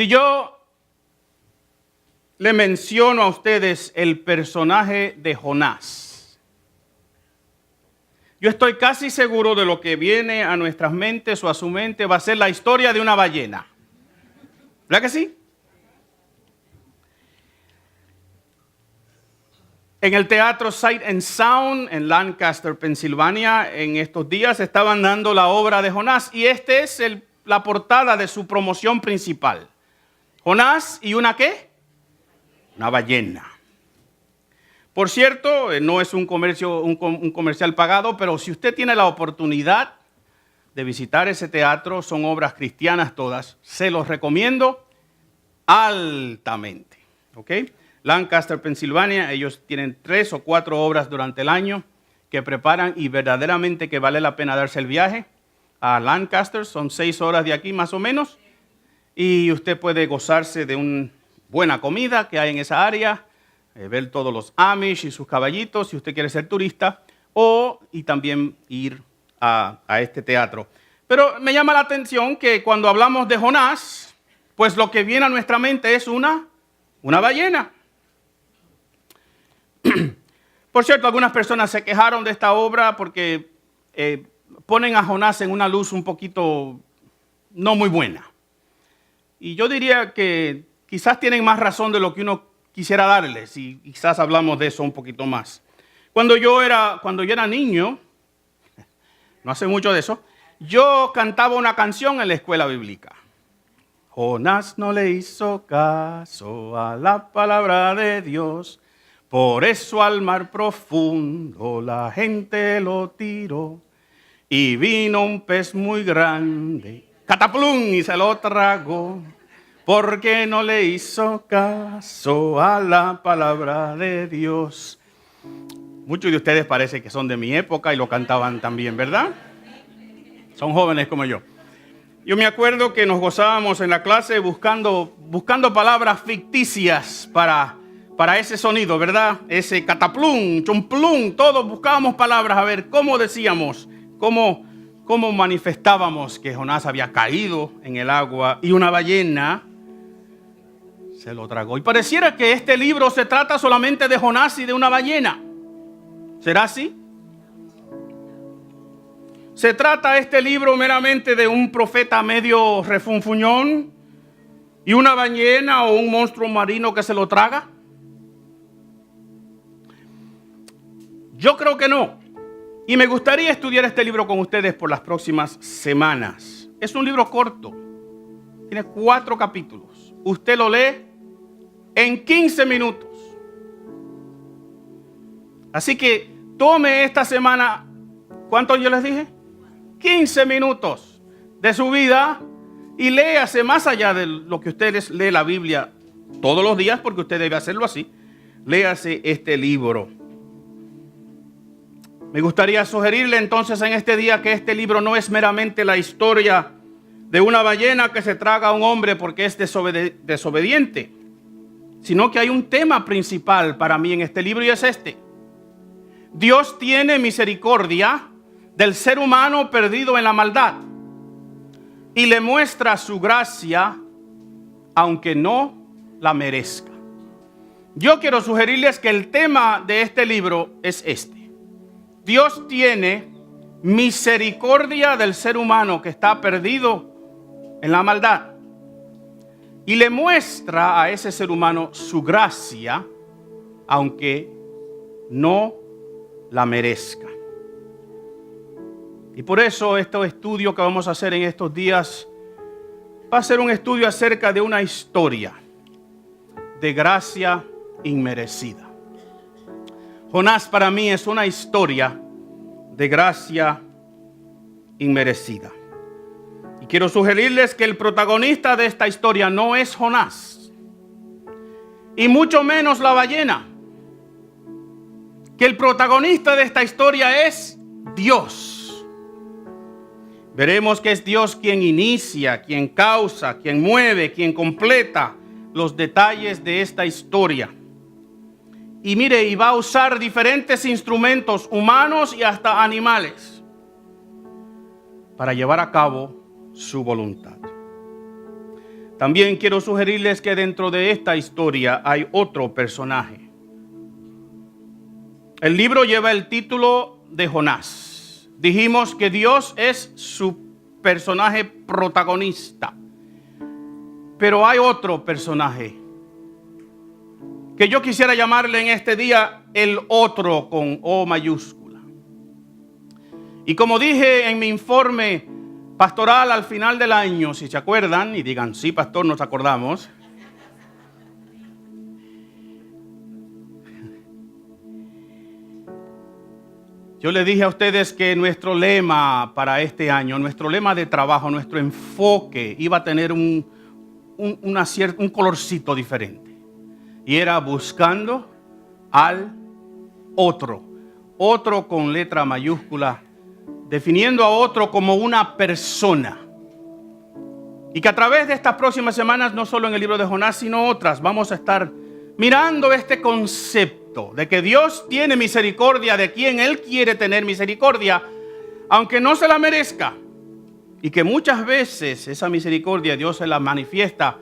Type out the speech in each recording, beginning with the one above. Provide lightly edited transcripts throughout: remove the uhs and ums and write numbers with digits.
Si yo le menciono a ustedes el personaje de Jonás, yo estoy casi seguro de lo que viene a nuestras mentes o a su mente va a ser la historia de una ballena. ¿Verdad que sí? En el teatro Sight and Sound en Lancaster, Pensilvania, en estos días estaban dando la obra de Jonás y esta es la portada de su promoción principal. Jonás y ¿una qué? Una ballena. Por cierto, no es un comercial pagado, pero si usted tiene la oportunidad de visitar ese teatro, son obras cristianas todas, se los recomiendo altamente. ¿Ok? Lancaster, Pensilvania, ellos tienen 3 o 4 obras durante el año que preparan y verdaderamente que vale la pena darse el viaje a Lancaster. Son 6 horas de aquí más o menos y usted puede gozarse de una buena comida que hay en esa área, ver todos los Amish y sus caballitos si usted quiere ser turista y también ir a este teatro. Pero me llama la atención que cuando hablamos de Jonás, pues lo que viene a nuestra mente es una ballena. Por cierto, algunas personas se quejaron de esta obra porque ponen a Jonás en una luz un poquito no muy buena. Y yo diría que quizás tienen más razón de lo que uno quisiera darles y quizás hablamos de eso un poquito más. Cuando yo era niño, no hace mucho de eso, yo cantaba una canción en la escuela bíblica. Jonás no le hizo caso a la palabra de Dios. Por eso al mar profundo la gente lo tiró y vino un pez muy grande, cataplum, y se lo tragó, porque no le hizo caso a la palabra de Dios. Muchos de ustedes parece que son de mi época y lo cantaban también, ¿verdad? Son jóvenes como yo. Yo me acuerdo que nos gozábamos en la clase buscando palabras ficticias para ese sonido, ¿verdad? Ese cataplum, chumplum, todos buscábamos palabras a ver cómo decíamos, cómo manifestábamos que Jonás había caído en el agua y una ballena se lo tragó. Y pareciera que este libro se trata solamente de Jonás y de una ballena. ¿Será así? ¿Se trata este libro meramente de un profeta medio refunfuñón y una ballena o un monstruo marino que se lo traga? Yo creo que no. Y me gustaría estudiar este libro con ustedes por las próximas semanas. Es un libro corto. Tiene 4 capítulos. Usted lo lee en 15 minutos. Así que tome esta semana, ¿cuánto yo les dije? 15 minutos de su vida y léase más allá de lo que ustedes lee la Biblia todos los días, porque usted debe hacerlo así. Léase este libro. Me gustaría sugerirle entonces en este día que este libro no es meramente la historia de una ballena que se traga a un hombre porque es desobediente, sino que hay un tema principal para mí en este libro y es este. Dios tiene misericordia del ser humano perdido en la maldad y le muestra su gracia aunque no la merezca. Yo quiero sugerirles que el tema de este libro es este. Dios tiene misericordia del ser humano que está perdido en la maldad y le muestra a ese ser humano su gracia aunque no la merezca. Y por eso este estudio que vamos a hacer en estos días va a ser un estudio acerca de una historia de gracia inmerecida. Jonás para mí es una historia de gracia inmerecida. Y quiero sugerirles que el protagonista de esta historia no es Jonás, y mucho menos la ballena. Que el protagonista de esta historia es Dios. Veremos que es Dios quien inicia, quien causa, quien mueve, quien completa los detalles de esta historia. Y mire, y va a usar diferentes instrumentos humanos y hasta animales para llevar a cabo su voluntad. También quiero sugerirles que dentro de esta historia hay otro personaje. El libro lleva el título de Jonás. Dijimos que Dios es su personaje protagonista. Pero hay otro personaje que yo quisiera llamarle en este día el otro con O mayúscula. Y como dije en mi informe pastoral al final del año, si se acuerdan, y digan, sí, pastor, nos acordamos. Yo le dije a ustedes que nuestro lema para este año, nuestro lema de trabajo, nuestro enfoque iba a tener un colorcito diferente. Y era buscando al otro. Otro con letra mayúscula, definiendo a otro como una persona. Y que a través de estas próximas semanas, no solo en el libro de Jonás, sino otras, vamos a estar mirando este concepto de que Dios tiene misericordia de quien Él quiere tener misericordia, aunque no se la merezca. Y que muchas veces esa misericordia Dios se la manifiesta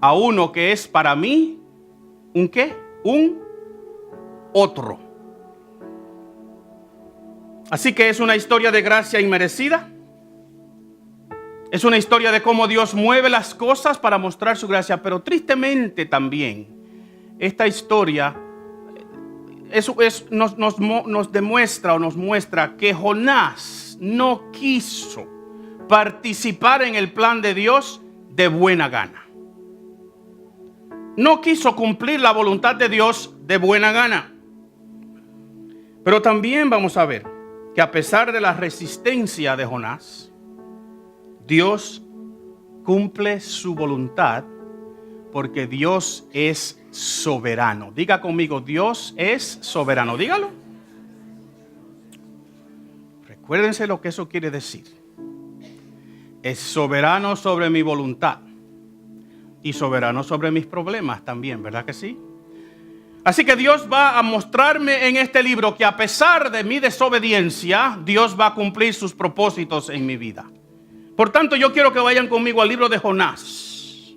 a uno que es para mí, ¿un qué? Un otro. Así que es una historia de gracia inmerecida. Es una historia de cómo Dios mueve las cosas para mostrar su gracia. Pero tristemente también, esta historia nos demuestra o nos muestra que Jonás no quiso participar en el plan de Dios de buena gana. No quiso cumplir la voluntad de Dios de buena gana. Pero también vamos a ver que a pesar de la resistencia de Jonás, Dios cumple su voluntad porque Dios es soberano. Diga conmigo, Dios es soberano. Dígalo. Recuérdense lo que eso quiere decir. Es soberano sobre mi voluntad y soberano sobre mis problemas también, ¿verdad que sí? Así que Dios va a mostrarme en este libro que a pesar de mi desobediencia, Dios va a cumplir sus propósitos en mi vida. Por tanto, yo quiero que vayan conmigo al libro de Jonás.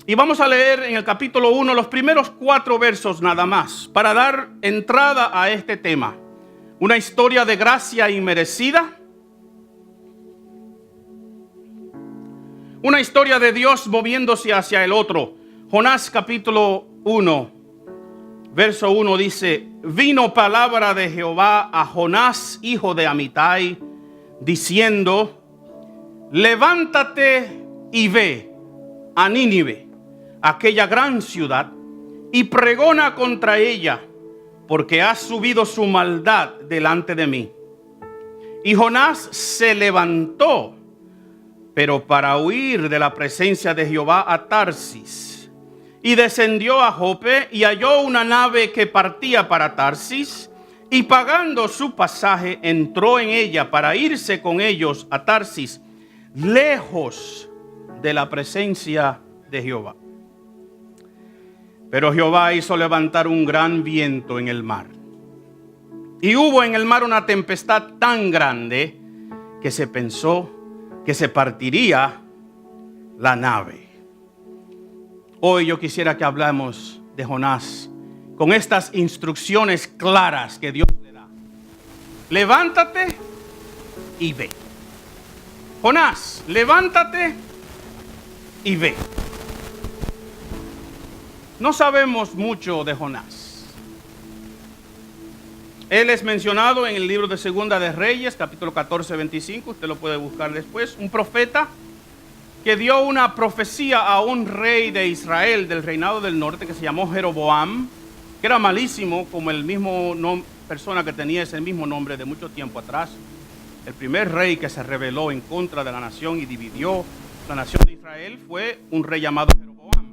Y vamos a leer en el capítulo 1 los primeros 4 versos nada más, para dar entrada a este tema. Una historia de gracia inmerecida. Una historia de Dios moviéndose hacia el otro. Jonás capítulo 1, verso 1 dice: vino palabra de Jehová a Jonás, hijo de Amitai, diciendo: levántate y ve a Nínive, aquella gran ciudad, y pregona contra ella, porque ha subido su maldad delante de mí. Y Jonás se levantó, pero para huir de la presencia de Jehová, a Tarsis, y descendió a Jope y halló una nave que partía para Tarsis, y pagando su pasaje entró en ella para irse con ellos a Tarsis, lejos de la presencia de Jehová. Pero Jehová hizo levantar un gran viento en el mar, y hubo en el mar una tempestad tan grande que se pensó que se partiría la nave. Hoy yo quisiera que hablamos de Jonás con estas instrucciones claras que Dios le da. Levántate y ve. Jonás, levántate y ve. No sabemos mucho de Jonás. Él es mencionado en el libro de Segunda de Reyes, capítulo 14, 25. Usted lo puede buscar después. Un profeta que dio una profecía a un rey de Israel, del reinado del norte, que se llamó Jeroboam, que era malísimo, como el mismo persona que tenía ese mismo nombre de mucho tiempo atrás. El primer rey que se rebeló en contra de la nación y dividió la nación de Israel fue un rey llamado Jeroboam.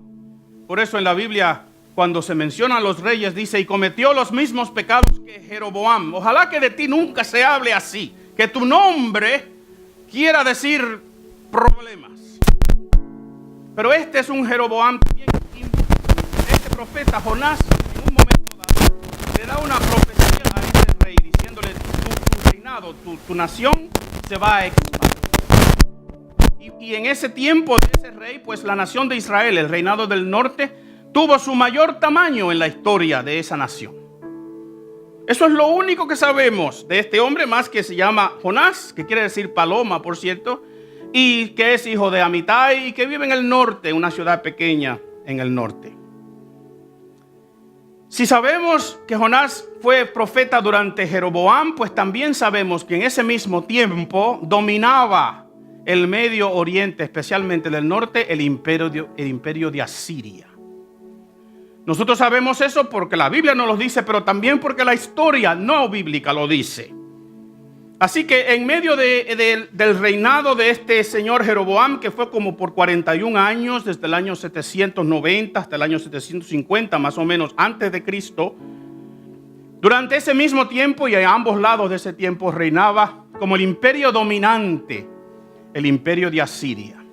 Por eso en la Biblia, cuando se mencionan los reyes, dice: y cometió los mismos pecados que Jeroboam. Ojalá que de ti nunca se hable así, que tu nombre quiera decir problemas. Pero este es un Jeroboam también. Este profeta Jonás, en un momento dado, le da una profecía a este rey, diciéndole: tu reinado, tu nación se va a expandir. Y y en ese tiempo de ese rey, pues la nación de Israel, el reinado del norte, tuvo su mayor tamaño en la historia de esa nación. Eso es lo único que sabemos de este hombre, más que se llama Jonás, que quiere decir paloma, por cierto, y que es hijo de Amitai y que vive en el norte, una ciudad pequeña en el norte. Si sabemos que Jonás fue profeta durante Jeroboam, pues también sabemos que en ese mismo tiempo dominaba el Medio Oriente, especialmente del norte, el imperio de Asiria. Nosotros sabemos eso porque la Biblia nos lo dice, pero también porque la historia no bíblica lo dice. Así que en medio del reinado de este señor Jeroboam, que fue como por 41 años, desde el año 790 hasta el año 750, más o menos, antes de Cristo, durante ese mismo tiempo y a ambos lados de ese tiempo reinaba como el imperio dominante, el imperio de Asiria.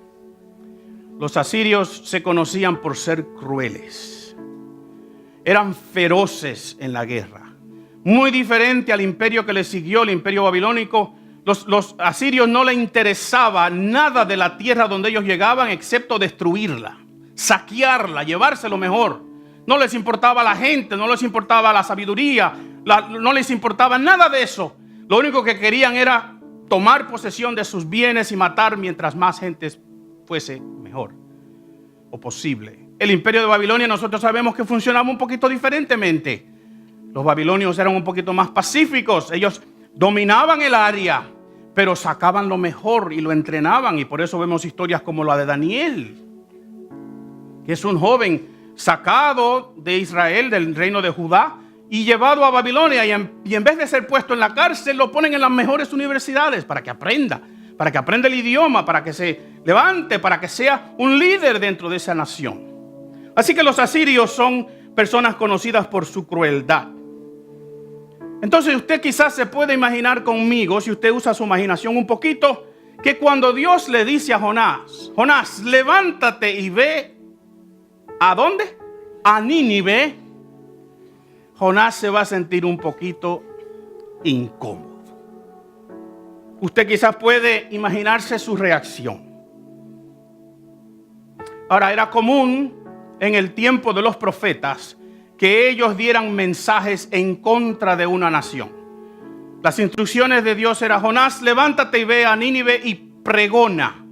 Los asirios se conocían por ser crueles. Eran feroces en la guerra. Muy diferente al imperio que le siguió, el imperio babilónico. Los asirios no les interesaba nada de la tierra donde ellos llegaban excepto destruirla, saquearla, llevarse lo mejor. No les importaba la gente, no les importaba la sabiduría, no les importaba nada de eso. Lo único que querían era tomar posesión de sus bienes y matar mientras más gente fuese mejor o posible. El imperio de Babilonia nosotros sabemos que funcionaba un poquito diferentemente. Los babilonios eran un poquito más pacíficos. Ellos dominaban el área, pero sacaban lo mejor y lo entrenaban. Y por eso vemos historias como la de Daniel, que es un joven sacado de Israel, del reino de Judá, y llevado a Babilonia. Y en vez de ser puesto en la cárcel, lo ponen en las mejores universidades para que aprenda el idioma, para que se levante, para que sea un líder dentro de esa nación. Así que los asirios son personas conocidas por su crueldad. Entonces usted quizás se puede imaginar conmigo, si usted usa su imaginación un poquito, que cuando Dios le dice a Jonás, Jonás, levántate y ve, ¿a dónde? A Nínive. Jonás se va a sentir un poquito incómodo. Usted quizás puede imaginarse su reacción. Ahora, era común en el tiempo de los profetas que ellos dieran mensajes en contra de una nación. Las instrucciones de Dios eran: Jonás, levántate y ve a Nínive y pregona,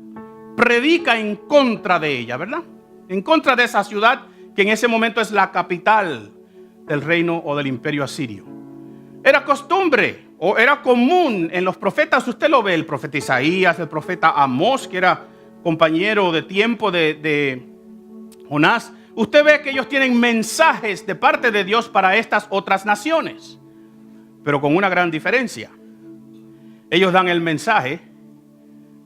predica en contra de ella, ¿verdad? En contra de esa ciudad que en ese momento es la capital del reino o del imperio asirio. Era costumbre o era común en los profetas. Usted lo ve, el profeta Isaías, el profeta Amós, que era compañero de tiempo de Jonás. Usted ve que ellos tienen mensajes de parte de Dios para estas otras naciones, pero con una gran diferencia. Ellos dan el mensaje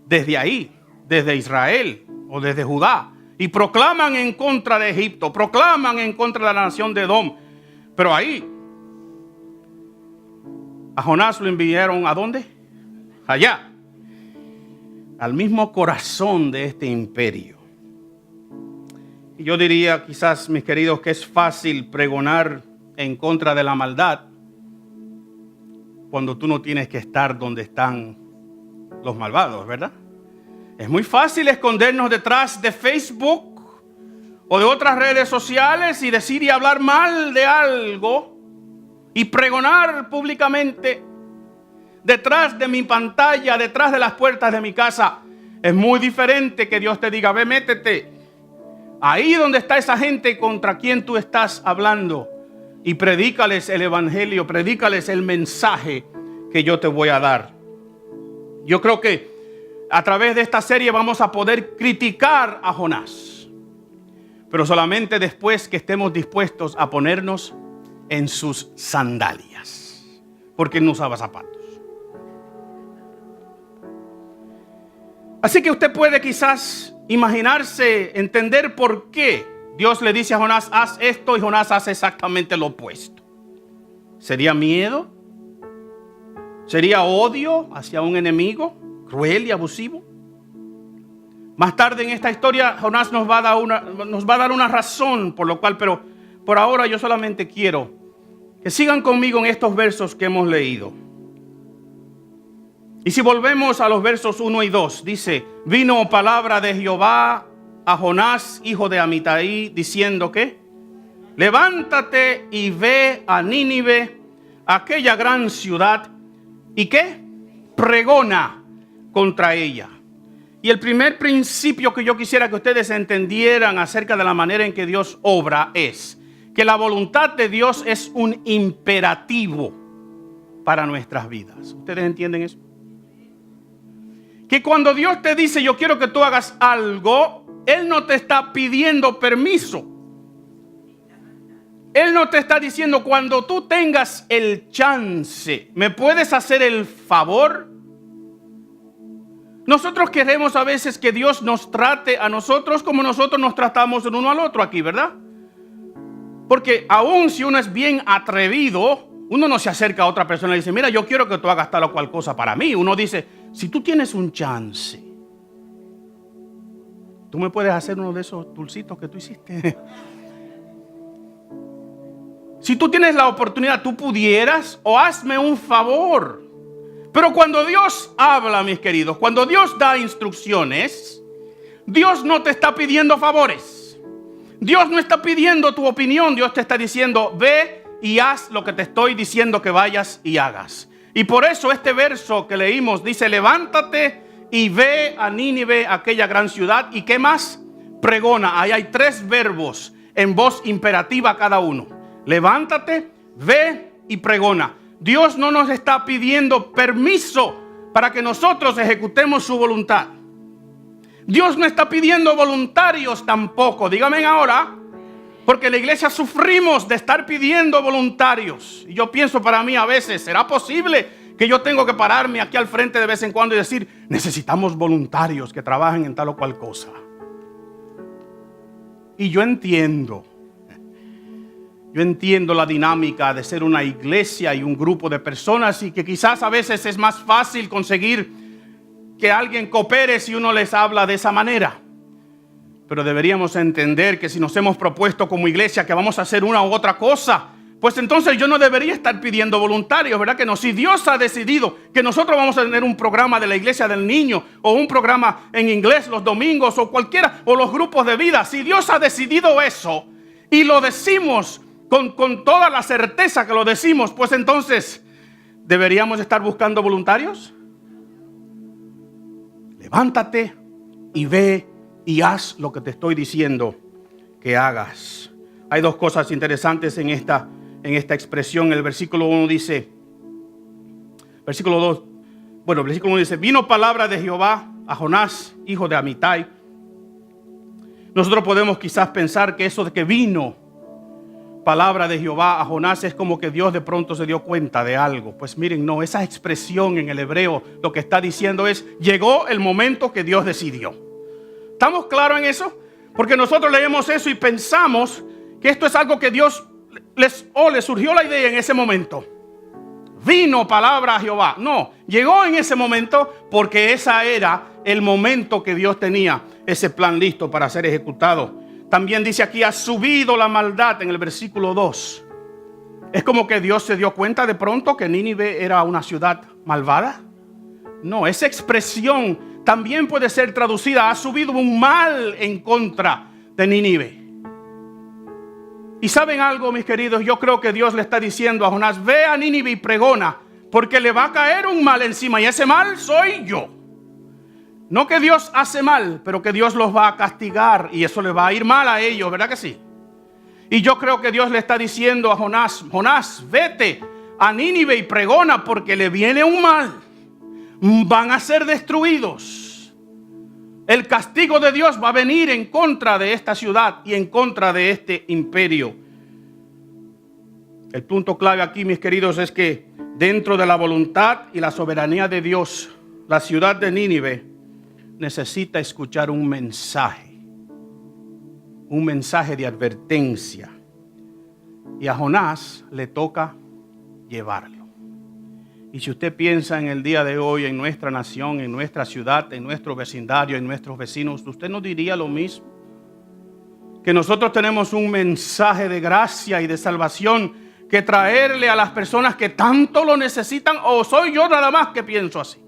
desde ahí, desde Israel o desde Judá, y proclaman en contra de Egipto, proclaman en contra de la nación de Edom. Pero ahí, a Jonás lo enviaron ¿a dónde? Allá, al mismo corazón de este imperio. Y yo diría, quizás, mis queridos, que es fácil pregonar en contra de la maldad cuando tú no tienes que estar donde están los malvados, ¿verdad? Es muy fácil escondernos detrás de Facebook o de otras redes sociales y decir y hablar mal de algo y pregonar públicamente detrás de mi pantalla, detrás de las puertas de mi casa. Es muy diferente que Dios te diga: ve, métete ahí donde está esa gente contra quien tú estás hablando y predícales el evangelio, predícales el mensaje que yo te voy a dar. Yo creo que a través de esta serie vamos a poder criticar a Jonás, pero solamente después que estemos dispuestos a ponernos en sus sandalias, porque él no usaba zapatos. Así que usted puede quizás imaginarse, entender por qué Dios le dice a Jonás: haz esto, y Jonás hace exactamente lo opuesto. ¿Sería miedo? ¿Sería odio hacia un enemigo cruel y abusivo? Más tarde en esta historia Jonás nos va a dar una razón por lo cual, pero por ahora yo solamente quiero que sigan conmigo en estos versos que hemos leído. Y si volvemos a los versos 1 y 2, dice, vino palabra de Jehová a Jonás, hijo de Amitai, diciendo que, levántate y ve a Nínive, aquella gran ciudad, ¿y qué? Pregona contra ella. Y el primer principio que yo quisiera que ustedes entendieran acerca de la manera en que Dios obra es que la voluntad de Dios es un imperativo para nuestras vidas. ¿Ustedes entienden eso? Que cuando Dios te dice yo quiero que tú hagas algo, Él no te está pidiendo permiso. Él no te está diciendo cuando tú tengas el chance, ¿me puedes hacer el favor? Nosotros queremos a veces que Dios nos trate a nosotros como nosotros nos tratamos el uno al otro aquí, ¿verdad? Porque aun si uno es bien atrevido, uno no se acerca a otra persona y dice, mira, yo quiero que tú hagas tal o cual cosa para mí. Uno dice, si tú tienes un chance, ¿tú me puedes hacer uno de esos dulcitos que tú hiciste? Si tú tienes la oportunidad, tú pudieras, o hazme un favor. Pero cuando Dios habla, mis queridos, cuando Dios da instrucciones, Dios no te está pidiendo favores. Dios no está pidiendo tu opinión. Dios te está diciendo, ve y haz lo que te estoy diciendo que vayas y hagas. Y por eso este verso que leímos dice, levántate y ve a Nínive, aquella gran ciudad. ¿Y qué más? Pregona. Ahí hay 3 verbos en voz imperativa cada uno. Levántate, ve y pregona. Dios no nos está pidiendo permiso para que nosotros ejecutemos su voluntad. Dios no está pidiendo voluntarios tampoco. Dígame ahora, porque en la iglesia sufrimos de estar pidiendo voluntarios. Y yo pienso para mí a veces, ¿será posible que yo tengo que pararme aquí al frente de vez en cuando y decir, necesitamos voluntarios que trabajen en tal o cual cosa? Y yo entiendo la dinámica de ser una iglesia y un grupo de personas y que quizás a veces es más fácil conseguir que alguien coopere si uno les habla de esa manera. Pero deberíamos entender que si nos hemos propuesto como iglesia que vamos a hacer una u otra cosa, pues entonces yo no debería estar pidiendo voluntarios, ¿verdad que no? Si Dios ha decidido que nosotros vamos a tener un programa de la iglesia del niño o un programa en inglés los domingos o cualquiera, o los grupos de vida, si Dios ha decidido eso y lo decimos con toda la certeza que lo decimos, pues entonces, ¿deberíamos estar buscando voluntarios? Levántate y ve y haz lo que te estoy diciendo que hagas. Hay 2 cosas interesantes en esta expresión. El versículo 1 dice, versículo 1 dice, vino palabra de Jehová a Jonás, hijo de Amitai. Nosotros podemos quizás pensar que eso de que vino palabra de Jehová a Jonás es como que Dios de pronto se dio cuenta de algo. Pues miren, no, esa expresión en el hebreo lo que está diciendo es, llegó el momento que Dios decidió. ¿Estamos claros en eso? Porque nosotros leemos eso y pensamos que esto es algo que Dios les surgió la idea en ese momento. Vino palabra a Jehová. No, llegó en ese momento porque ese era el momento que Dios tenía ese plan listo para ser ejecutado. También dice aquí, ha subido la maldad en el versículo 2. Es como que Dios se dio cuenta de pronto que Nínive era una ciudad malvada. No, esa expresión también puede ser traducida, ha subido un mal en contra de Nínive. Y ¿saben algo, mis queridos? Yo creo que Dios le está diciendo a Jonás, ve a Nínive y pregona, porque le va a caer un mal encima y ese mal soy yo. No que Dios hace mal, pero que Dios los va a castigar y eso les va a ir mal a ellos, ¿verdad que sí? Y yo creo que Dios le está diciendo a Jonás, Jonás, vete a Nínive y pregona porque le viene un mal. Van a ser destruidos. El castigo de Dios va a venir en contra de esta ciudad y en contra de este imperio. El punto clave aquí, mis queridos, es que dentro de la voluntad y la soberanía de Dios, la ciudad de Nínive necesita escuchar un mensaje de advertencia. Y a Jonás le toca llevarlo. Y si usted piensa en el día de hoy, en nuestra nación, en nuestra ciudad, en nuestro vecindario, en nuestros vecinos, ¿usted no diría lo mismo? Que nosotros tenemos un mensaje de gracia y de salvación que traerle a las personas que tanto lo necesitan, o soy yo nada más que pienso así.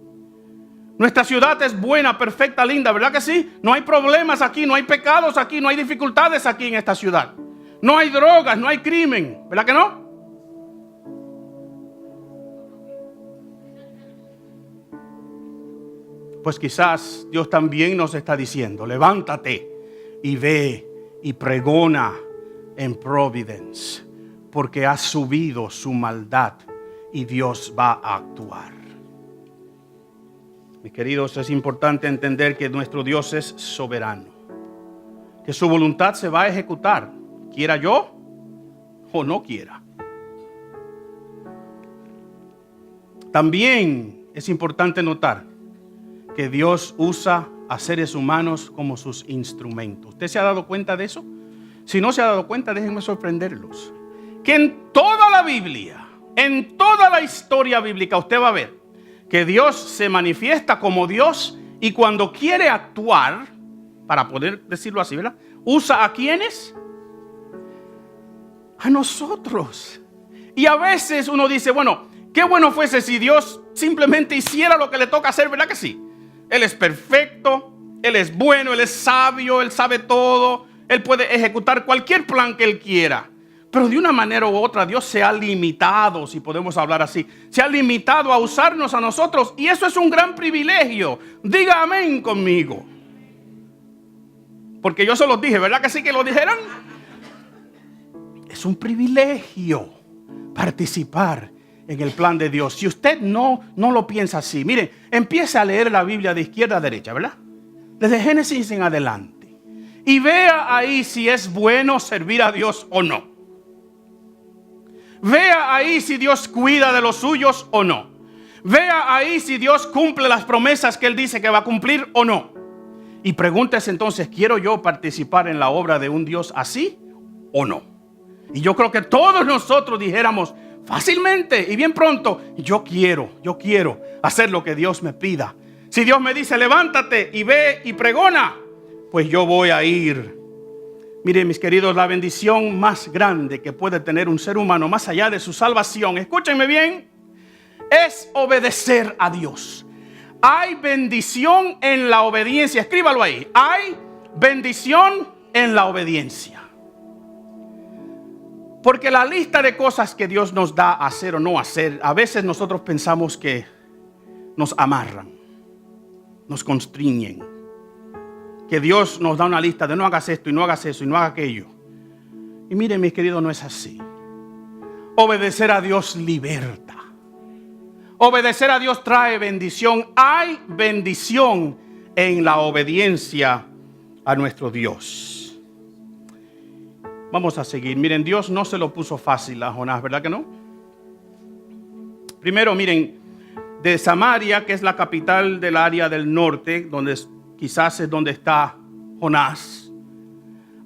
Nuestra ciudad es buena, perfecta, linda, ¿verdad que sí? No hay problemas aquí, no hay pecados aquí, no hay dificultades aquí en esta ciudad. No hay drogas, no hay crimen, ¿verdad que no? Pues quizás Dios también nos está diciendo, levántate y ve y pregona en Providence, porque ha subido su maldad y Dios va a actuar. Mis queridos, es importante entender que nuestro Dios es soberano, que su voluntad se va a ejecutar, quiera yo o no quiera. También es importante notar que Dios usa a seres humanos como sus instrumentos. ¿Usted se ha dado cuenta de eso? Si no se ha dado cuenta, déjenme sorprenderlos. Que en toda la Biblia, en toda la historia bíblica, usted va a ver que Dios se manifiesta como Dios y cuando quiere actuar, para poder decirlo así, ¿verdad? ¿Usa a quiénes? A nosotros. Y a veces uno dice, bueno, qué bueno fuese si Dios simplemente hiciera lo que le toca hacer, ¿verdad que sí? Él es perfecto, Él es bueno, Él es sabio, Él sabe todo, Él puede ejecutar cualquier plan que Él quiera. Pero de una manera u otra Dios se ha limitado, si podemos hablar así, se ha limitado a usarnos a nosotros y eso es un gran privilegio. Diga amén conmigo. Porque yo se los dije, ¿verdad que sí que lo dijeran? Es un privilegio participar en el plan de Dios. Si usted no lo piensa así, mire, empiece a leer la Biblia de izquierda a derecha, ¿verdad? Desde Génesis en adelante. Y vea ahí si es bueno servir a Dios o no. Vea ahí si Dios cuida de los suyos o no. Vea ahí si Dios cumple las promesas que Él dice que va a cumplir o no. Y pregúntese entonces, ¿quiero yo participar en la obra de un Dios así o no? Y yo creo que todos nosotros dijéramos fácilmente y bien pronto, yo quiero hacer lo que Dios me pida. Si Dios me dice, levántate y ve y pregona, pues yo voy a ir. Miren, mis queridos, la bendición más grande que puede tener un ser humano, más allá de su salvación, escúchenme bien, es obedecer a Dios. Hay bendición en la obediencia, escríbalo ahí, hay bendición en la obediencia. Porque la lista de cosas que Dios nos da a hacer o no hacer, a veces nosotros pensamos que nos amarran, nos constriñen. Que Dios nos da una lista de no hagas esto y no hagas eso y no hagas aquello. Y miren, mis queridos, no es así. Obedecer a Dios liberta. Obedecer a Dios trae bendición. Hay bendición en la obediencia a nuestro Dios. Vamos a seguir. Miren, Dios no se lo puso fácil a Jonás, ¿verdad que no? Primero, miren, de Samaria, que es la capital del área del norte, donde quizás es donde está Jonás,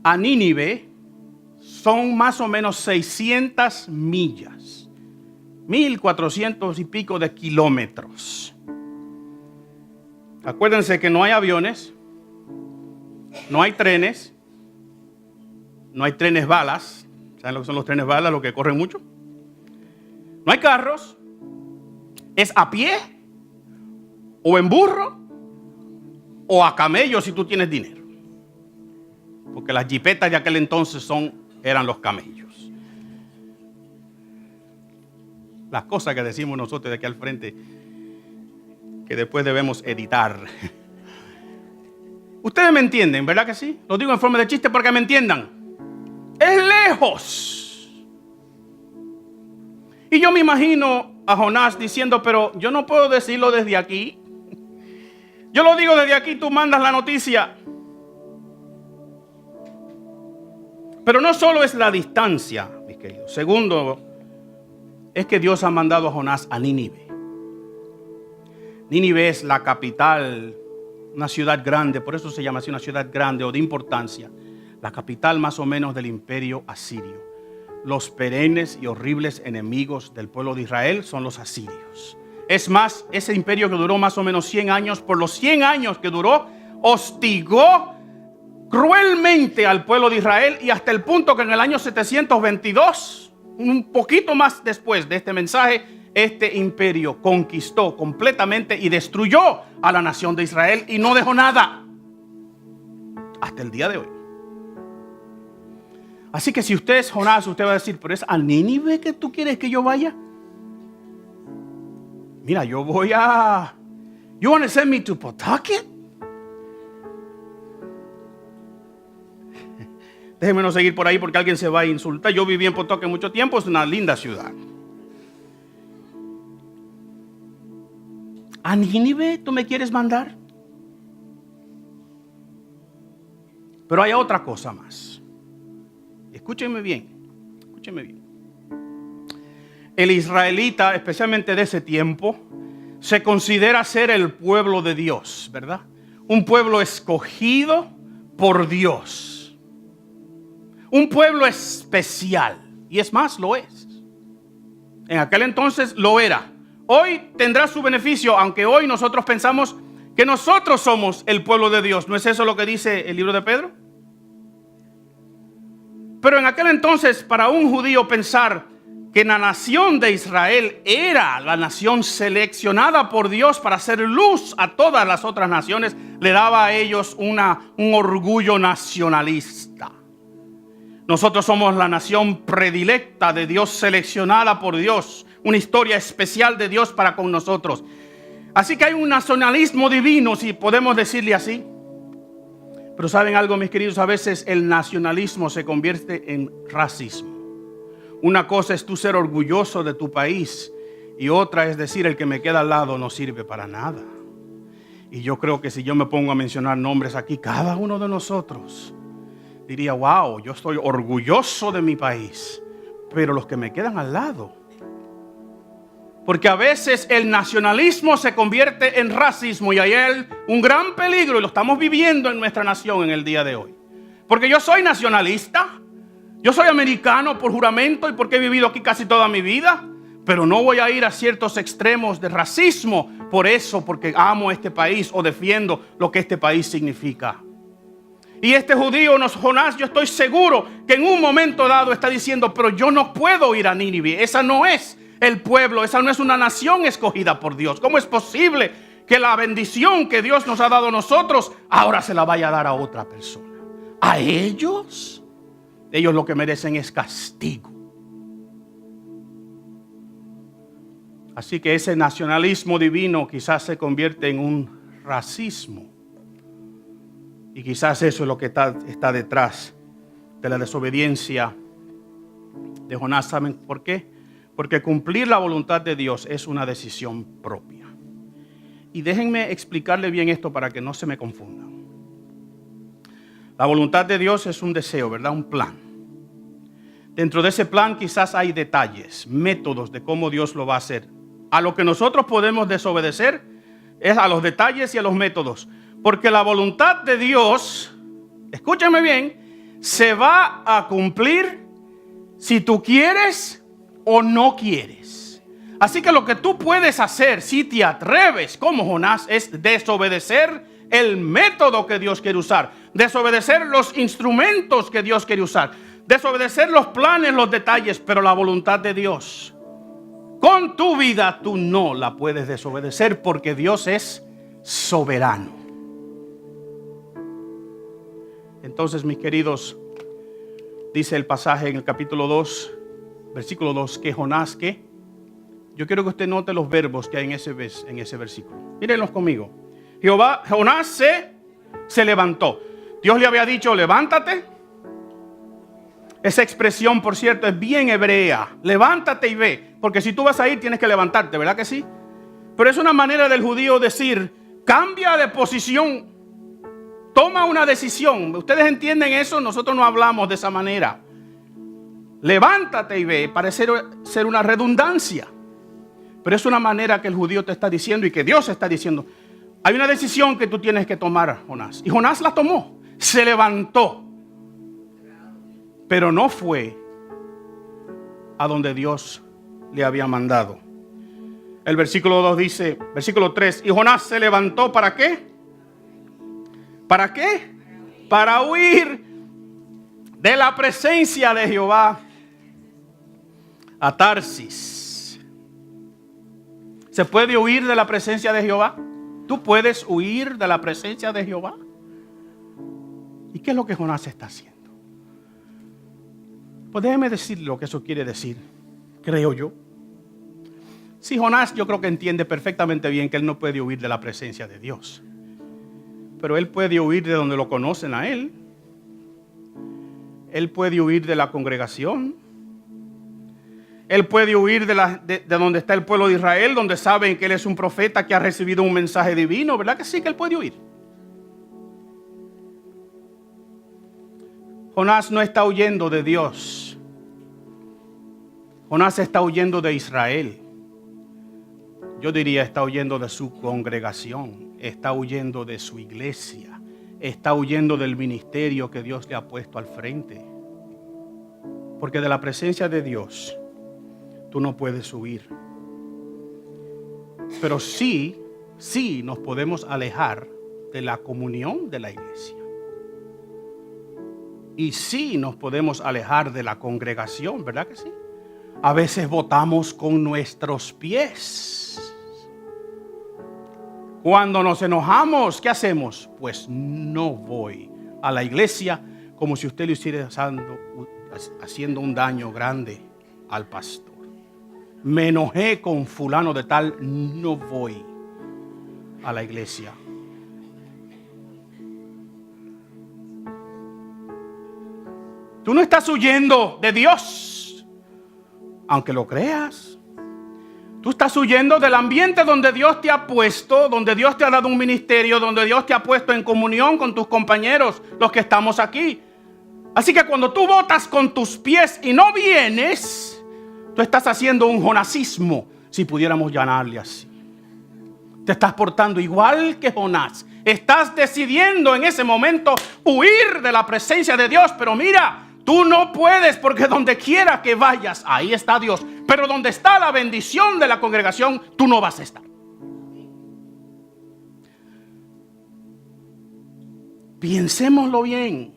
a Nínive son más o menos 600 millas, 1400 y pico de kilómetros. Acuérdense que no hay aviones, no hay trenes balas. ¿Saben lo que son los trenes balas? Los que corren mucho. No hay carros. Es a pie o en burro o a camello si tú tienes dinero. Porque las jipetas de aquel entonces eran los camellos. Las cosas que decimos nosotros de aquí al frente que después debemos editar. Ustedes me entienden, ¿verdad que sí? Lo digo en forma de chiste para que me entiendan. Es lejos. Y yo me imagino a Jonás diciendo, pero yo no puedo decirlo desde aquí. Yo lo digo desde aquí, tú mandas la noticia. Pero no solo es la distancia, mis queridos. Segundo, es que Dios ha mandado a Jonás a Nínive. Nínive es la capital, una ciudad grande, por eso se llama así, una ciudad grande o de importancia. La capital más o menos del imperio asirio. Los perennes y horribles enemigos del pueblo de Israel son los asirios. Es más, ese imperio que duró más o menos 100 años, por los 100 años que duró, hostigó cruelmente al pueblo de Israel y hasta el punto que en el año 722, un poquito más después de este mensaje, este imperio conquistó completamente y destruyó a la nación de Israel y no dejó nada hasta el día de hoy. Así que si usted es Jonás, usted va a decir, pero ¿es a Nínive que tú quieres que yo vaya? Mira, you want to send me to Pawtucket? Déjeme no seguir por ahí porque alguien se va a insultar. Yo viví en Pawtucket mucho tiempo, es una linda ciudad. ¿A Nínive tú me quieres mandar? Pero hay otra cosa más. Escúchenme bien, escúchenme bien. El israelita, especialmente de ese tiempo, se considera ser el pueblo de Dios, ¿verdad? Un pueblo escogido por Dios. Un pueblo especial. Y es más, lo es. En aquel entonces lo era. Hoy tendrá su beneficio, aunque hoy nosotros pensamos que nosotros somos el pueblo de Dios. ¿No es eso lo que dice el libro de Pedro? Pero en aquel entonces, para un judío pensar que la nación de Israel era la nación seleccionada por Dios para hacer luz a todas las otras naciones, le daba a ellos un orgullo nacionalista. Nosotros somos la nación predilecta de Dios, seleccionada por Dios, una historia especial de Dios para con nosotros. Así que hay un nacionalismo divino, si podemos decirle así. Pero ¿saben algo, mis queridos? A veces el nacionalismo se convierte en racismo. Una cosa es tú ser orgulloso de tu país y otra es decir, el que me queda al lado no sirve para nada. Y yo creo que si yo me pongo a mencionar nombres aquí, cada uno de nosotros diría, wow, yo estoy orgulloso de mi país, pero los que me quedan al lado. Porque a veces el nacionalismo se convierte en racismo y hay un gran peligro y lo estamos viviendo en nuestra nación en el día de hoy. Porque yo soy nacionalista, yo soy americano por juramento y porque he vivido aquí casi toda mi vida, pero no voy a ir a ciertos extremos de racismo por eso, porque amo este país o defiendo lo que este país significa. Y este judío, Jonás, yo estoy seguro que en un momento dado está diciendo, pero yo no puedo ir a Nínive. Esa no es el pueblo, esa no es una nación escogida por Dios. ¿Cómo es posible que la bendición que Dios nos ha dado a nosotros ahora se la vaya a dar a otra persona? ¿A ellos? Ellos lo que merecen es castigo. Así que ese nacionalismo divino quizás se convierte en un racismo. Y quizás eso es lo que está detrás de la desobediencia de Jonás. ¿Saben por qué? Porque cumplir la voluntad de Dios es una decisión propia. Y déjenme explicarle bien esto para que no se me confundan. La voluntad de Dios es un deseo, ¿verdad? Un plan. Dentro de ese plan quizás hay detalles, métodos de cómo Dios lo va a hacer. A lo que nosotros podemos desobedecer es a los detalles y a los métodos. Porque la voluntad de Dios, escúchame bien, se va a cumplir si tú quieres o no quieres. Así que lo que tú puedes hacer, si te atreves como Jonás, es desobedecer el método que Dios quiere usar, desobedecer los instrumentos que Dios quiere usar, desobedecer los planes, los detalles, pero la voluntad de Dios, con tu vida tú no la puedes desobedecer porque Dios es soberano. Entonces, mis queridos, dice el pasaje en el capítulo 2, versículo 2, que Jonás, ¿qué? Yo quiero que usted note los verbos que hay en ese versículo. Mírenlos conmigo. Jonás se levantó. Dios le había dicho, levántate. Esa expresión, por cierto, es bien hebrea. Levántate y ve. Porque si tú vas a ir, tienes que levantarte, ¿verdad que sí? Pero es una manera del judío decir, cambia de posición. Toma una decisión. ¿Ustedes entienden eso? Nosotros no hablamos de esa manera. Levántate y ve. Parece ser una redundancia. Pero es una manera que el judío te está diciendo y que Dios está diciendo. Hay una decisión que tú tienes que tomar, Jonás. Y Jonás la tomó. Se levantó. Pero no fue a donde Dios le había mandado. El versículo 2 dice, versículo 3, y Jonás se levantó, ¿para qué? ¿Para qué? Para huir de la presencia de Jehová a Tarsis. ¿Se puede huir de la presencia de Jehová? ¿Tú puedes huir de la presencia de Jehová? ¿Y qué es lo que Jonás está haciendo? Pues déjeme decir lo que eso quiere decir, creo yo. Si Jonás, yo creo que entiende perfectamente bien que él no puede huir de la presencia de Dios. Pero él puede huir de donde lo conocen a él. Él puede huir de la congregación. Él puede huir de donde está el pueblo de Israel, donde saben que él es un profeta que ha recibido un mensaje divino. ¿Verdad que sí que él puede huir? Jonás no está huyendo de Dios. Jonás está huyendo de Israel. Yo diría está huyendo de su congregación. Está huyendo de su iglesia. Está huyendo del ministerio que Dios le ha puesto al frente. Porque de la presencia de Dios tú no puedes huir. Pero sí nos podemos alejar de la comunión de la iglesia. Y sí nos podemos alejar de la congregación, ¿verdad que sí? A veces votamos con nuestros pies. Cuando nos enojamos, ¿qué hacemos? Pues no voy a la iglesia como si usted le estuviera haciendo un daño grande al pastor. Me enojé con fulano de tal, no voy a la iglesia. Tú no estás huyendo de Dios, aunque lo creas. Tú estás huyendo del ambiente donde Dios te ha puesto, donde Dios te ha dado un ministerio, donde Dios te ha puesto en comunión con tus compañeros, los que estamos aquí. Así que cuando tú votas con tus pies y no vienes, tú estás haciendo un jonasismo, si pudiéramos llamarle así. Te estás portando igual que Jonás. Estás decidiendo en ese momento huir de la presencia de Dios, pero mira, tú no puedes, porque donde quiera que vayas, ahí está Dios. Pero donde está la bendición de la congregación, tú no vas a estar. Piensémoslo bien.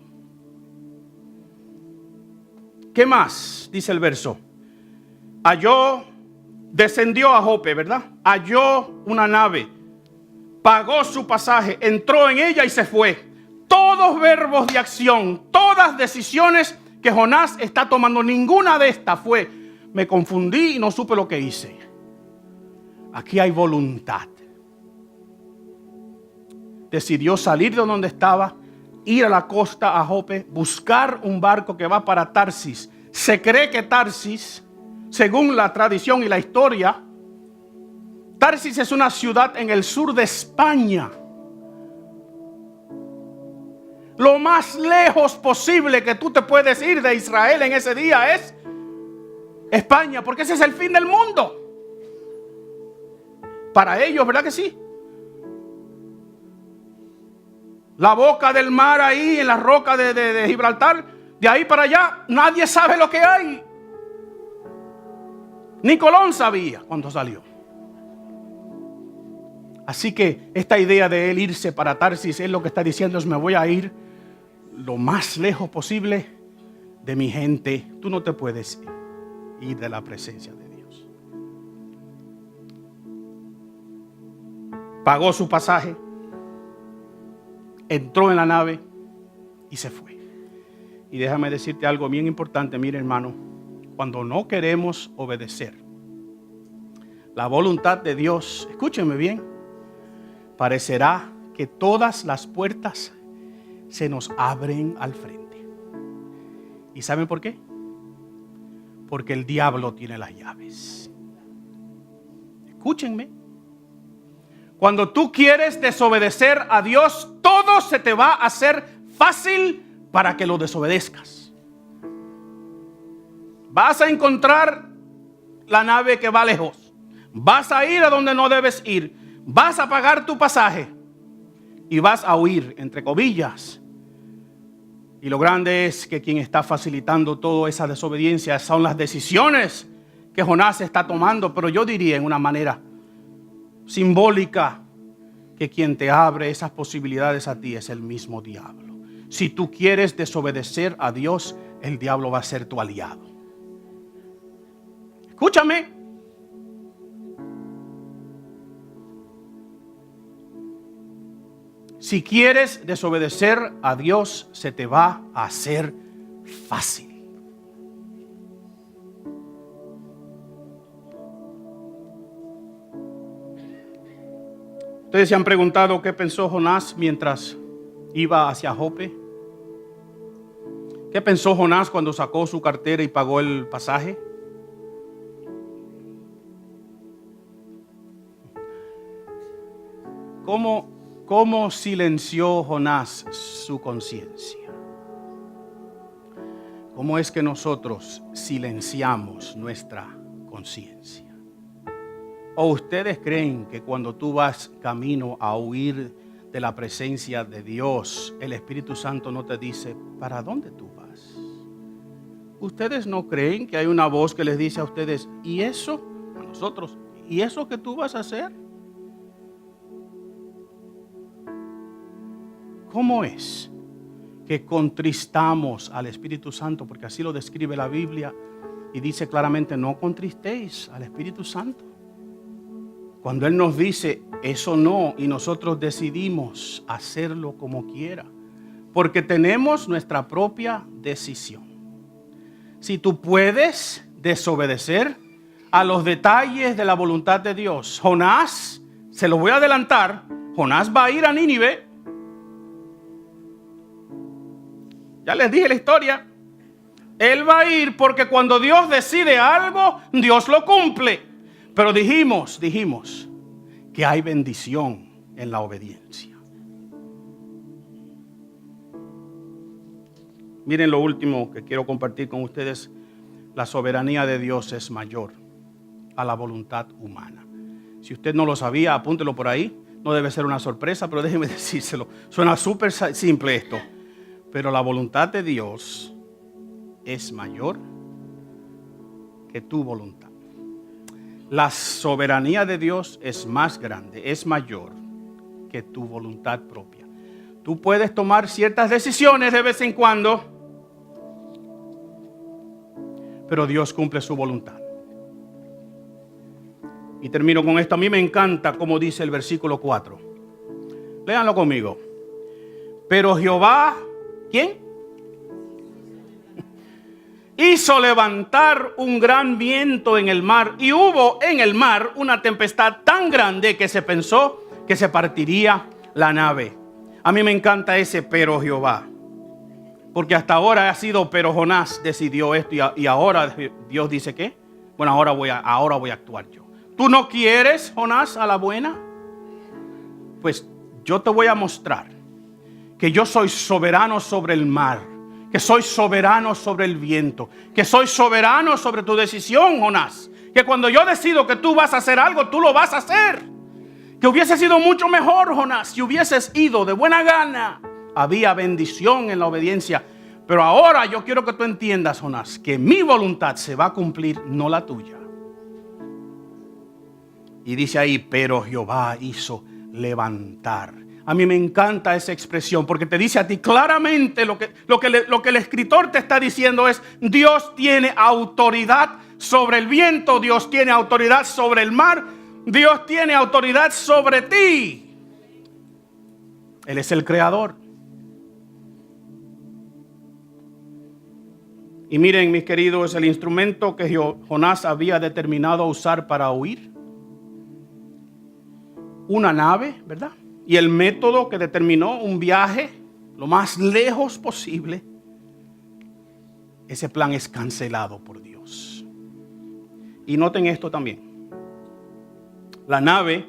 ¿Qué más? Dice el verso. Descendió a Jope, ¿verdad? Halló una nave, pagó su pasaje, entró en ella y se fue. Todos verbos de acción, todas decisiones que Jonás está tomando, ninguna de estas fue, me confundí y no supe lo que hice. Aquí hay voluntad. Decidió salir de donde estaba, ir a la costa a Jope, buscar un barco que va para Tarsis. Se cree que Tarsis, según la tradición y la historia, Tarsis es una ciudad en el sur de España. Lo más lejos posible que tú te puedes ir de Israel en ese día es España, porque ese es el fin del mundo. Para ellos, ¿verdad que sí? La boca del mar ahí, en la roca de Gibraltar, de ahí para allá, nadie sabe lo que hay. Ni Colón sabía cuando salió. Así que esta idea de él irse para Tarsis, él lo que está diciendo es: me voy a ir lo más lejos posible de mi gente. Tú no te puedes ir de la presencia de Dios. Pagó su pasaje, entró en la nave y se fue. Y déjame decirte algo bien importante. Mire, hermano, cuando no queremos obedecer la voluntad de Dios, escúcheme bien, parecerá que todas las puertas se nos abren al frente. ¿Y saben por qué? Porque el diablo tiene las llaves. Escúchenme. Cuando tú quieres desobedecer a Dios, todo se te va a hacer fácil para que lo desobedezcas. Vas a encontrar la nave que va lejos. Vas a ir a donde no debes ir. Vas a pagar tu pasaje. Y vas a huir, entre comillas. Y lo grande es que quien está facilitando toda esa desobediencia son las decisiones que Jonás está tomando. Pero yo diría en una manera simbólica que quien te abre esas posibilidades a ti es el mismo diablo. Si tú quieres desobedecer a Dios, el diablo va a ser tu aliado. Escúchame. Si quieres desobedecer a Dios, se te va a hacer fácil. Ustedes se han preguntado qué pensó Jonás mientras iba hacia Jope. ¿Qué pensó Jonás cuando sacó su cartera y pagó el pasaje? ¿Cómo silenció Jonás su conciencia? ¿Cómo es que nosotros silenciamos nuestra conciencia? ¿O ustedes creen que cuando tú vas camino a huir de la presencia de Dios, el Espíritu Santo no te dice, ¿para dónde tú vas? ¿Ustedes no creen que hay una voz que les dice a ustedes, ¿y eso? A nosotros, ¿y eso que tú vas a hacer? ¿Cómo es que contristamos al Espíritu Santo? Porque así lo describe la Biblia y dice claramente, no contristéis al Espíritu Santo. Cuando Él nos dice, eso no, y nosotros decidimos hacerlo como quiera, porque tenemos nuestra propia decisión. Si tú puedes desobedecer a los detalles de la voluntad de Dios, Jonás, se lo voy a adelantar, Jonás va a ir a Nínive. Ya les dije la historia. Él va a ir porque cuando Dios decide algo, Dios lo cumple. Pero dijimos que hay bendición en la obediencia. Miren lo último que quiero compartir con ustedes. La soberanía de Dios es mayor a la voluntad humana. Si usted no lo sabía, apúntelo por ahí. No debe ser una sorpresa, pero déjeme decírselo. Suena súper simple esto. Pero la voluntad de Dios es mayor que tu voluntad. La soberanía de Dios es más grande, es mayor que tu voluntad propia. Tú puedes tomar ciertas decisiones de vez en cuando, pero Dios cumple su voluntad. Y termino con esto. A mí me encanta como dice el versículo 4. Léanlo conmigo. Pero Jehová, ¿quién? Hizo levantar un gran viento en el mar, y hubo en el mar una tempestad tan grande que se pensó que se partiría la nave. A mí me encanta ese pero Jehová, porque hasta ahora ha sido pero Jonás decidió esto y ahora Dios dice ¿qué? Bueno, ahora voy a actuar yo. ¿Tú no quieres, Jonás, a la buena? Pues yo te voy a mostrar que yo soy soberano sobre el mar, que soy soberano sobre el viento, que soy soberano sobre tu decisión, Jonás. Que cuando yo decido que tú vas a hacer algo, tú lo vas a hacer. Que hubiese sido mucho mejor, Jonás, si hubieses ido de buena gana. Había bendición en la obediencia. Pero ahora yo quiero que tú entiendas, Jonás, que mi voluntad se va a cumplir, no la tuya. Y dice ahí, pero Jehová hizo levantar. A mí me encanta esa expresión porque te dice a ti claramente lo que el escritor te está diciendo es: Dios tiene autoridad sobre el viento, Dios tiene autoridad sobre el mar, Dios tiene autoridad sobre ti. Él es el creador. Y miren, mis queridos, el instrumento que Jonás había determinado usar para huir, una nave, ¿verdad? Y el método que determinó un viaje lo más lejos posible, ese plan es cancelado por Dios. Y noten esto también. La nave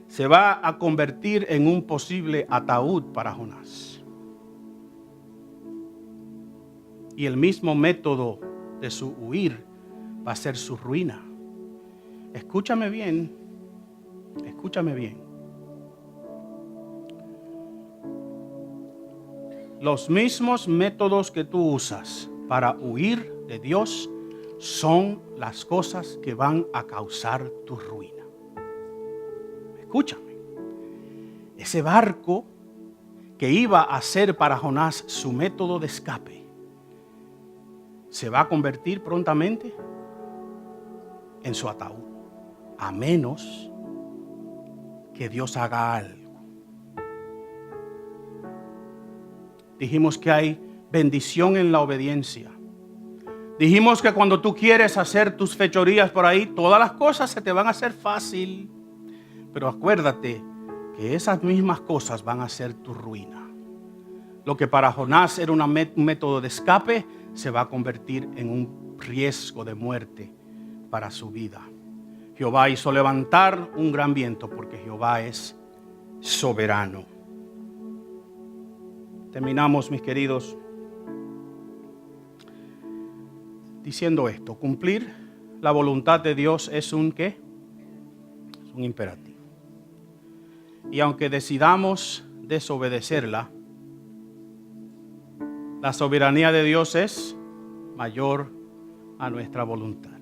se va a convertir en un posible ataúd para Jonás. Y el mismo método de su huir va a ser su ruina. Escúchame bien, escúchame bien. Los mismos métodos que tú usas para huir de Dios son las cosas que van a causar tu ruina. Escúchame. Ese barco que iba a ser para Jonás su método de escape se va a convertir prontamente en su ataúd, a menos que Dios haga algo. Dijimos que hay bendición en la obediencia. Dijimos que cuando tú quieres hacer tus fechorías por ahí, todas las cosas se te van a hacer fácil. Pero acuérdate que esas mismas cosas van a ser tu ruina. Lo que para Jonás era un método de escape, se va a convertir en un riesgo de muerte para su vida. Jehová hizo levantar un gran viento porque Jehová es soberano. Terminamos, mis queridos, diciendo esto: cumplir la voluntad de Dios es un ¿qué? Es un imperativo. Y aunque decidamos desobedecerla, la soberanía de Dios es mayor a nuestra voluntad.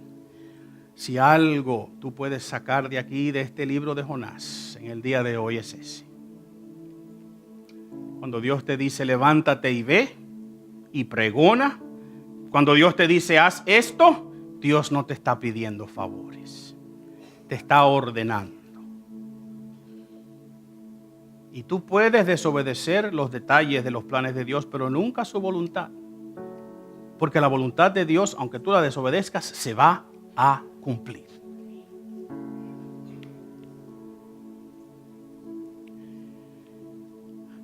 Si algo tú puedes sacar de aquí, de este libro de Jonás, en el día de hoy es ese. Cuando Dios te dice levántate y ve y pregona, cuando Dios te dice haz esto, Dios no te está pidiendo favores, te está ordenando. Y tú puedes desobedecer los detalles de los planes de Dios, pero nunca su voluntad. Porque la voluntad de Dios, aunque tú la desobedezcas, se va a cumplir.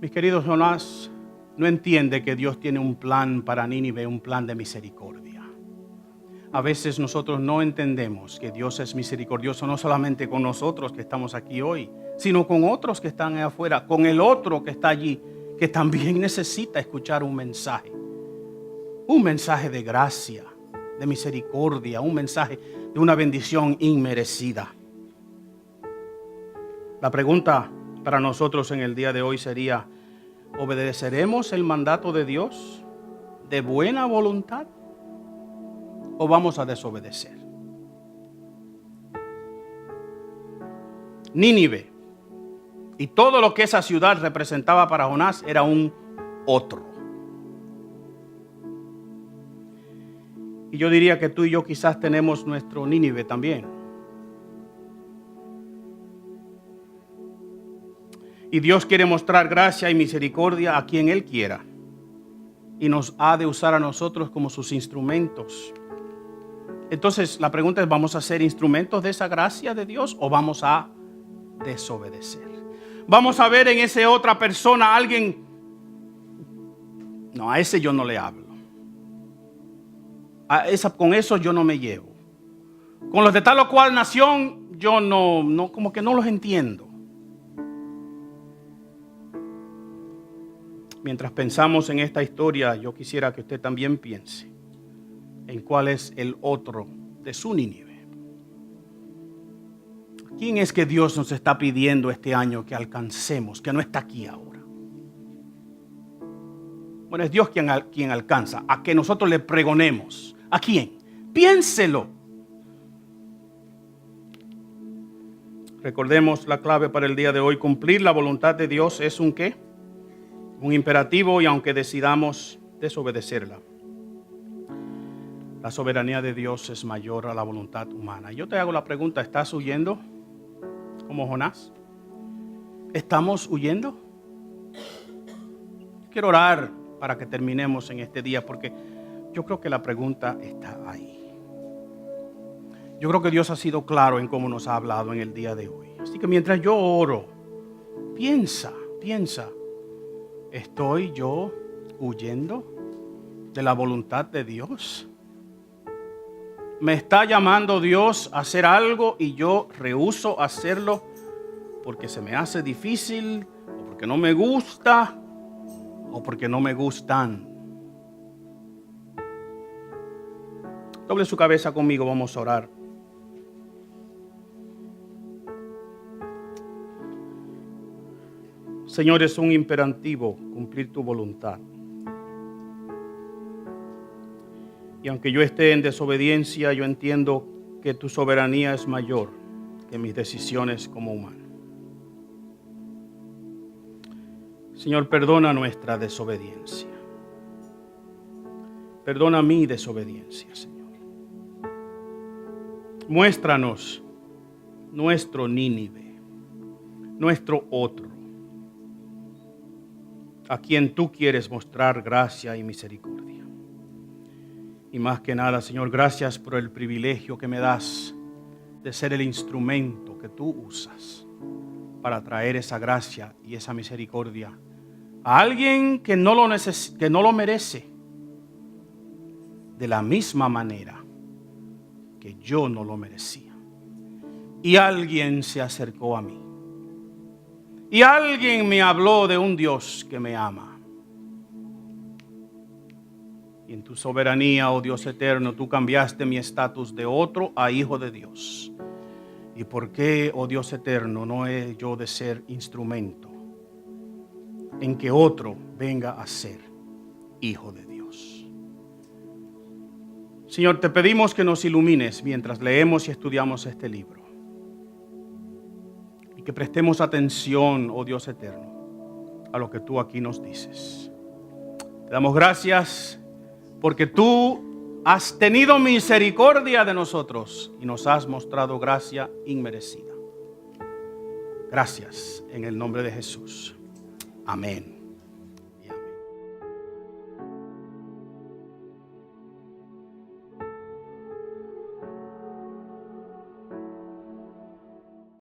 Mis queridos, Jonás no entiende que Dios tiene un plan para Nínive, un plan de misericordia. A veces nosotros no entendemos que Dios es misericordioso no solamente con nosotros que estamos aquí hoy, sino con otros que están allá afuera, con el otro que está allí, que también necesita escuchar un mensaje de gracia, de misericordia, un mensaje de una bendición inmerecida. La pregunta para nosotros en el día de hoy sería: ¿obedeceremos el mandato de Dios de buena voluntad o vamos a desobedecer? Nínive y todo lo que esa ciudad representaba para Jonás era un otro. Y yo diría que tú y yo quizás tenemos nuestro Nínive también. Y Dios quiere mostrar gracia y misericordia a quien Él quiera. Y nos ha de usar a nosotros como sus instrumentos. Entonces la pregunta es: ¿vamos a ser instrumentos de esa gracia de Dios o vamos a desobedecer? Vamos a ver en esa otra persona a alguien. No, a ese yo no le hablo. Con eso yo no me llevo. Con los de tal o cual nación yo no como que no los entiendo. Mientras pensamos en esta historia, yo quisiera que usted también piense en cuál es el otro de su Nínive. ¿Quién es que Dios nos está pidiendo este año que alcancemos, que no está aquí ahora? Bueno, es Dios quien alcanza, a que nosotros le pregonemos. ¿A quién? Piénselo. Recordemos la clave para el día de hoy: cumplir la voluntad de Dios es un ¿qué? Un imperativo, y aunque decidamos desobedecerla, la soberanía de Dios es mayor a la voluntad humana. Yo te hago la pregunta: ¿estás huyendo como Jonás? ¿Estamos huyendo? Quiero orar para que terminemos en este día, porque yo creo que la pregunta está ahí. Yo creo que Dios ha sido claro en cómo nos ha hablado en el día de hoy. Así que mientras yo oro, piensa. ¿Estoy yo huyendo de la voluntad de Dios? ¿Me está llamando Dios a hacer algo y yo rehúso hacerlo porque se me hace difícil, o porque no me gusta, o porque no me gustan? Doble su cabeza conmigo, vamos a orar. Señor, es un imperativo cumplir tu voluntad. Y aunque yo esté en desobediencia, yo entiendo que tu soberanía es mayor que mis decisiones como humano. Señor, perdona nuestra desobediencia. Perdona mi desobediencia, Señor. Muéstranos nuestro Nínive, nuestro otro. a quien tú quieres mostrar gracia y misericordia. Y más que nada, Señor, gracias por el privilegio que me das de ser el instrumento que tú usas para traer esa gracia y esa misericordia a alguien que no lo merece, de la misma manera que yo no lo merecía. Y alguien se acercó a mí. Y alguien me habló de un Dios que me ama. Y en tu soberanía, oh Dios eterno, tú cambiaste mi estatus de otro a hijo de Dios. ¿Y por qué, oh Dios eterno, no he yo de ser instrumento en que otro venga a ser hijo de Dios? Señor, te pedimos que nos ilumines mientras leemos y estudiamos este libro. Y que prestemos atención, oh Dios eterno, a lo que tú aquí nos dices. Te damos gracias porque tú has tenido misericordia de nosotros y nos has mostrado gracia inmerecida. Gracias en el nombre de Jesús. Amén.